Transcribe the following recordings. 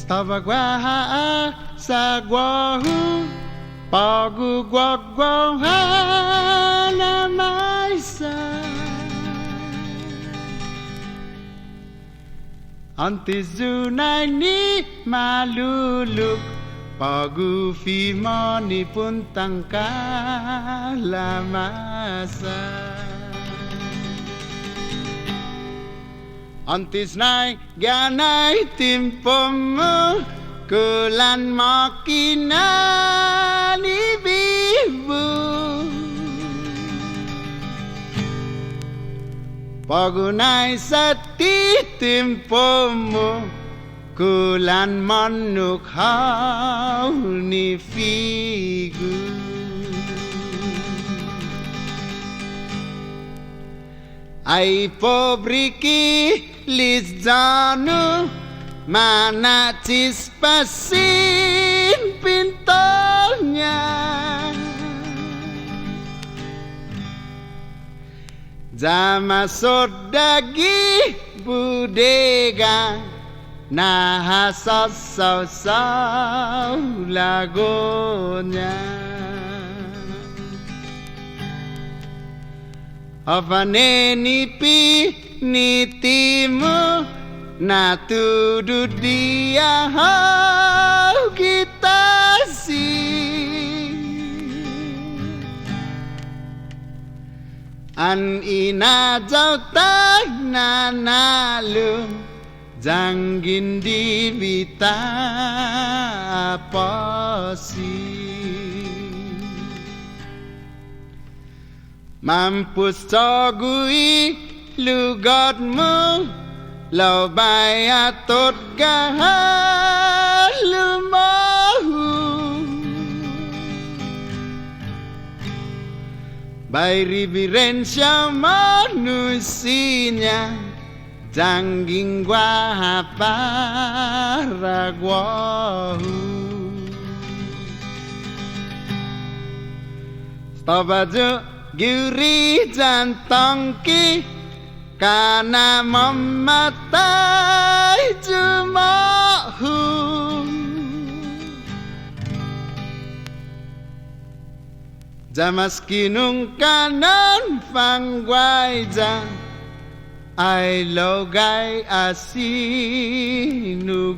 Stavagwaha sagwahu pagu gwagwaha namaisa Antizunay ni maluluk pagu fimoni puntang kalamasa Antis nai ganai timpomu kulan makinani bibu Pagunai sati timpomu kulan manuk hauni figu Ai pobriki liszanu mana cispasin pintonya Jama sodagi budega nah sasau lagonya Avane nipi nitimu na tudu dia hau kita si An ina jau tak na nalu janggin di vita aposi Mampus cogui lugatmu lau bayatot gahalumahu Bairi birensya manusinya jangging gua paragwahu Stabaju Giri jantongki karena mematai jumahu Jamas kinung kanan fangwai jang Ai logai asinu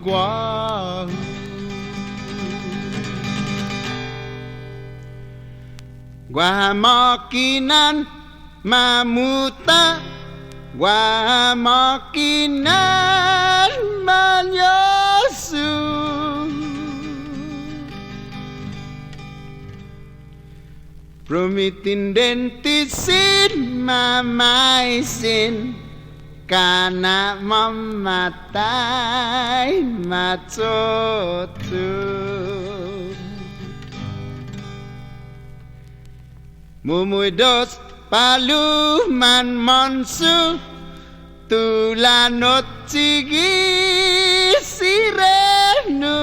guahu Gua makinan mamuta Gua makinan manyosu Promitin dentisin mamaisin Kana mamatai macotu Mumuy dos palu man monsu tulanot cigi sirenu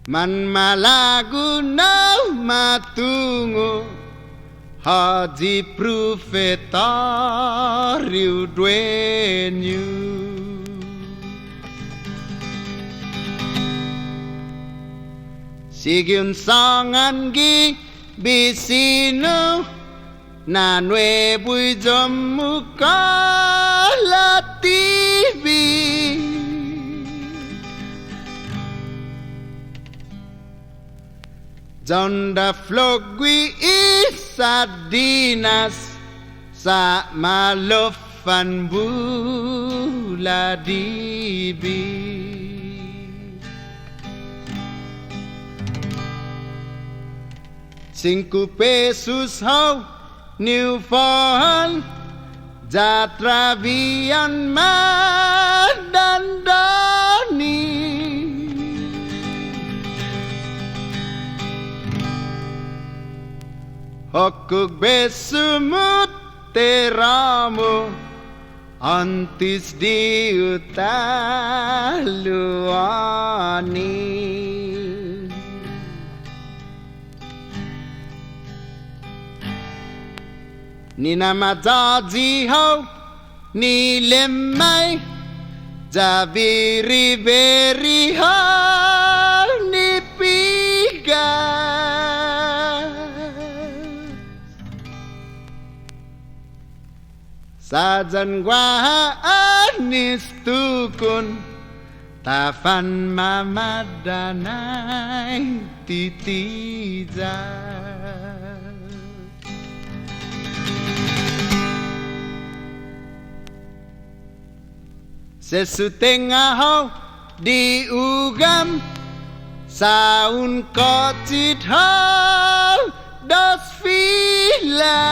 Man malagu nau matungu haji profetariu duenyu Sigyun sangan gi bisinu na nuebuy jamu kala TV Jonda flogwi isadinas sa malofan bula dibi ₱5 how New Fall Jatravian madandani Hokuk besumut teramu Antis diutaluani Nina majaji hau ni lemai Javiri beri hal ni piga Sajan gua anis tukun Tafan mamadanai titija Sesuteng ahau diugam Saun kocit hal dos vila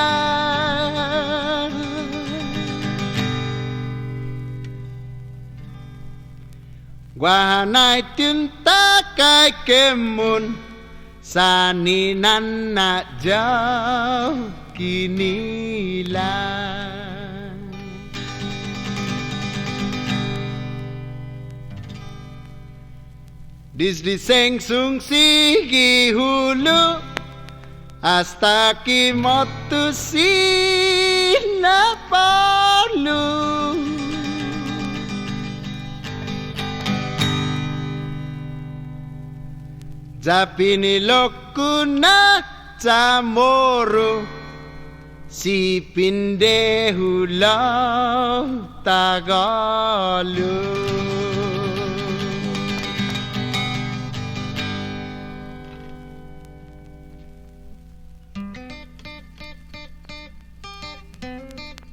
Gua nai tinta kai kemun Sani nana jauh kini lah Diseng sung sigi hulu Asta ki motu sina palu Japini lokuna camoro Si pinde hulau tagalu